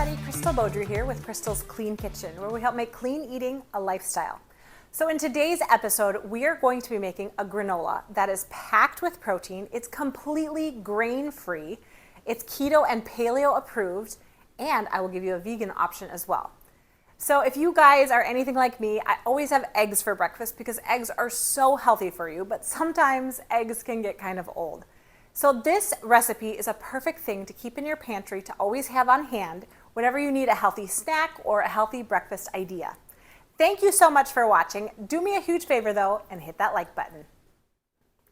everybody, Crystal Beaudry here with Crystal's Clean Kitchen, where we help make clean eating a lifestyle. So in today's episode, we are going to be making a granola that is packed with protein. It's completely grain-free. It's keto and paleo approved, and I will give you a vegan option as well. So if you guys are anything like me, I always have eggs for breakfast because eggs are so healthy for you, but sometimes eggs can get kind of old. So this recipe is a perfect thing to keep in your pantry to always have on hand whenever you need a healthy snack or a healthy breakfast idea. Thank you so much for watching. Do me a huge favor though and hit that like button.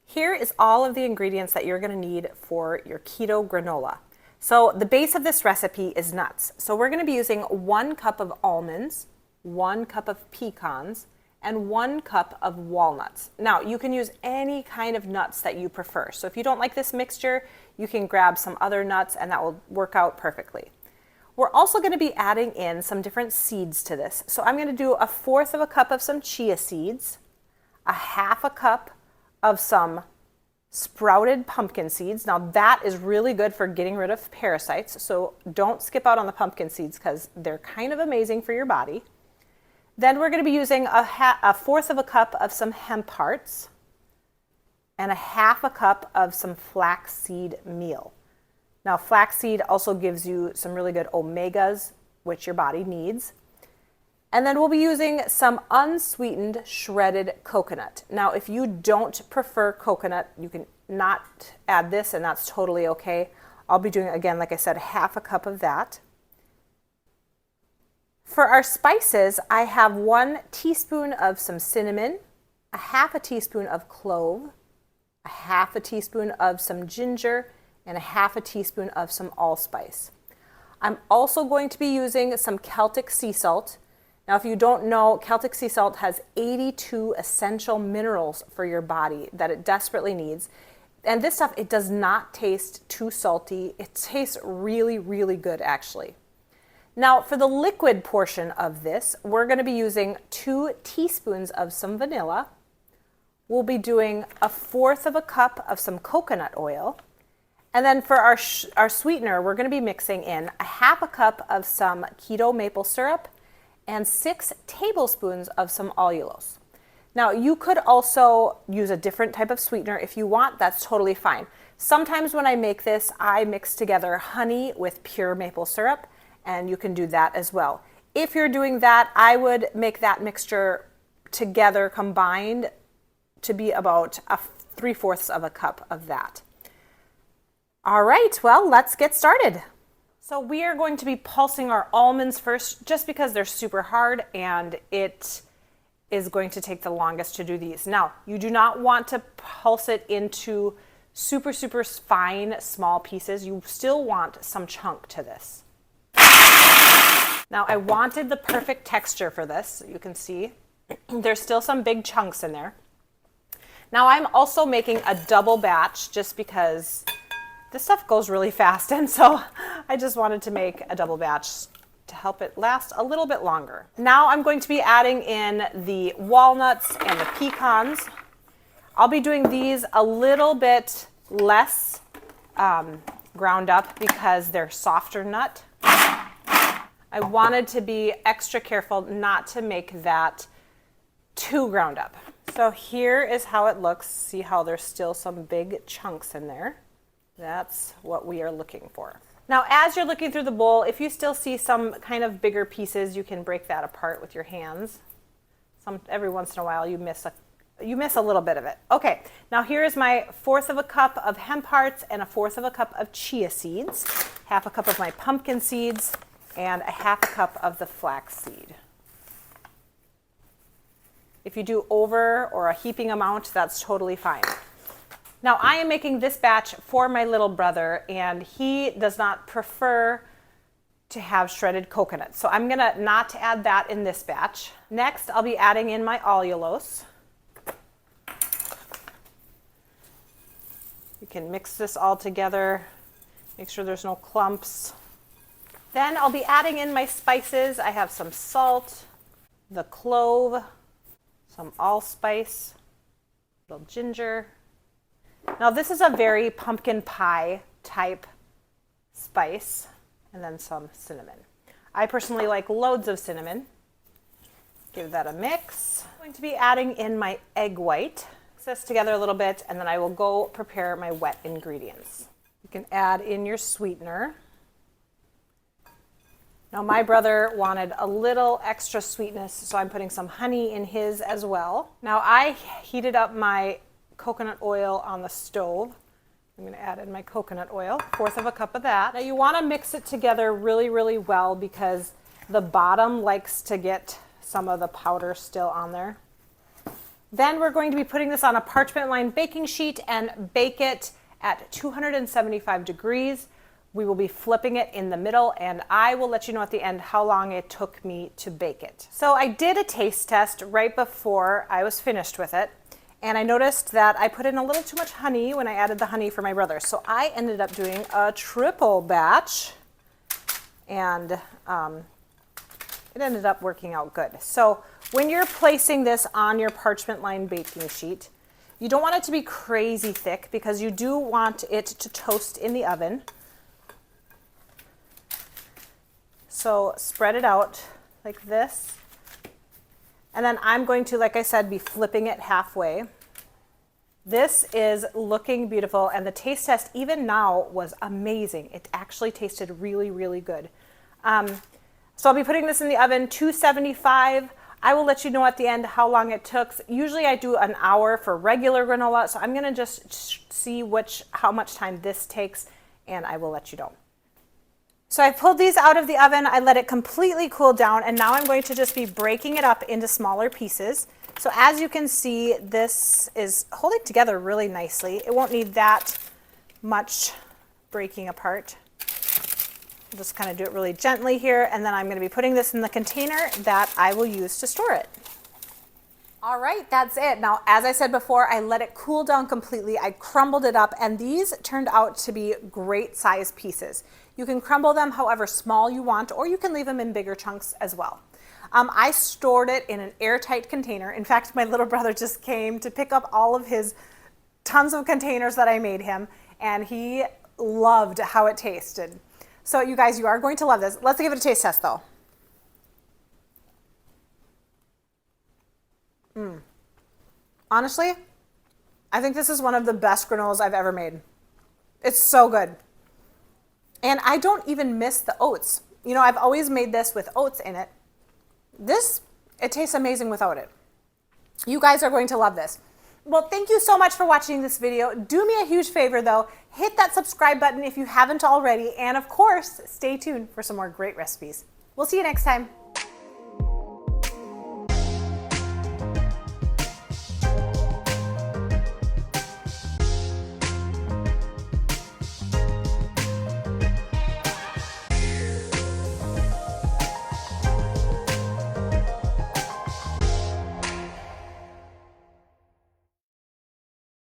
Here is all of the ingredients that you're going to need for your keto granola. So the base of this recipe is nuts. So we're going to be using 1 cup of almonds, 1 cup of pecans, and 1 cup of walnuts. Now, you can use any kind of nuts that you prefer. So if you don't like this mixture, you can grab some other nuts and that will work out perfectly. We're also going to be adding in some different seeds to this. So I'm going to do 1/4 of a cup of some chia seeds, 1/2 cup of some sprouted pumpkin seeds. Now that is really good for getting rid of parasites. So don't skip out on the pumpkin seeds because they're kind of amazing for your body. Then we're going to be using 1/4 of a cup of some hemp hearts and 1/2 cup of some flaxseed meal. Now flaxseed also gives you some really good omegas, which your body needs. And then we'll be using some unsweetened shredded coconut. Now if you don't prefer coconut, you can not add this and that's totally okay. I'll be doing, again, like I said, 1/2 cup of that. For our spices, I have 1 teaspoon of some cinnamon, 1/2 teaspoon of clove, 1/2 teaspoon of some ginger, and 1/2 teaspoon of some allspice. I'm also going to be using some Celtic sea salt. Now, if you don't know, Celtic sea salt has 82 essential minerals for your body that it desperately needs. And this stuff, it does not taste too salty. It tastes really, really good, actually. Now, for the liquid portion of this, we're going to be using 2 teaspoons of some vanilla. We'll be doing 1/4 of a cup of some coconut oil. And then for our sweetener, we're going to be mixing in 1/2 cup of some keto maple syrup and 6 tablespoons of some allulose. Now, you could also use a different type of sweetener if you want. That's totally fine. Sometimes when I make this, I mix together honey with pure maple syrup, and you can do that as well. If you're doing that, I would make that mixture together combined to be about 3/4 of a cup of that. All right, well, let's get started. So we are going to be pulsing our almonds first just because they're super hard and it is going to take the longest to do these. Now, you do not want to pulse it into super, super fine, small pieces. You still want some chunk to this. Now, I wanted the perfect texture for this. You can see there's still some big chunks in there. Now, I'm also making a double batch just because this stuff goes really fast, and so I just wanted to make a double batch to help it last a little bit longer. Now I'm going to be adding in the walnuts and the pecans. I'll be doing these a little bit less ground up because they're softer nut. I wanted to be extra careful not to make that too ground up. So here is how it looks. See how there's still some big chunks in there? That's what we are looking for. Now, as you're looking through the bowl, if you still see some kind of bigger pieces, you can break that apart with your hands. Every once in a while, you miss a little bit of it. Okay, now here is my 1/4 of a cup of hemp hearts and 1/4 of a cup of chia seeds, 1/2 cup of my pumpkin seeds, and 1/2 cup of the flax seed. If you do over or a heaping amount, that's totally fine. Now, I am making this batch for my little brother, and he does not prefer to have shredded coconut. So I'm going to not add that in this batch. Next, I'll be adding in my allulose. You can mix this all together, make sure there's no clumps. Then I'll be adding in my spices. I have some salt, the clove, some allspice, a little ginger. Now this is a very pumpkin pie type spice, and then some cinnamon. I personally like loads of cinnamon. Give that a mix. I'm going to be adding in my egg white. Mix this together a little bit, and then I will go prepare my wet ingredients. You can add in your sweetener. Now my brother wanted a little extra sweetness, so I'm putting some honey in his as well. Now I heated up my coconut oil on the stove. I'm going to add in my coconut oil, 1/4 cup of that. Now you want to mix it together really, really well because the bottom likes to get some of the powder still on there. Then we're going to be putting this on a parchment lined baking sheet and bake it at 275 degrees. We will be flipping it in the middle, and I will let you know at the end how long it took me to bake it. So I did a taste test right before I was finished with it, and I noticed that I put in a little too much honey when I added the honey for my brother. So I ended up doing a triple batch, and it ended up working out good. So when you're placing this on your parchment lined baking sheet, you don't want it to be crazy thick because you do want it to toast in the oven. So spread it out like this. And then I'm going to, like I said, be flipping it halfway. This is looking beautiful, and the taste test even now was amazing. It actually tasted really, really good. So I'll be putting this in the oven, 275. I will let you know at the end how long it took. Usually I do an hour for regular granola, so I'm gonna just see how much time this takes, and I will let you know. So I pulled these out of the oven, I let it completely cool down, and now I'm going to just be breaking it up into smaller pieces. So as you can see, this is holding together really nicely. It won't need that much breaking apart. I'll just kind of do it really gently here, and then I'm going to be putting this in the container that I will use to store it. All right, that's it. Now, as I said before, I let it cool down completely. I crumbled it up, and these turned out to be great size pieces. You can crumble them however small you want, or you can leave them in bigger chunks as well. I stored it in an airtight container. In fact, my little brother just came to pick up all of his tons of containers that I made him, and he loved how it tasted. So you guys, you are going to love this. Let's give it a taste test though. Honestly, I think this is one of the best granolas I've ever made. It's so good. And I don't even miss the oats. You know, I've always made this with oats in it. It tastes amazing without it. You guys are going to love this. Well, thank you so much for watching this video. Do me a huge favor though, hit that subscribe button if you haven't already, and of course, stay tuned for some more great recipes. We'll see you next time.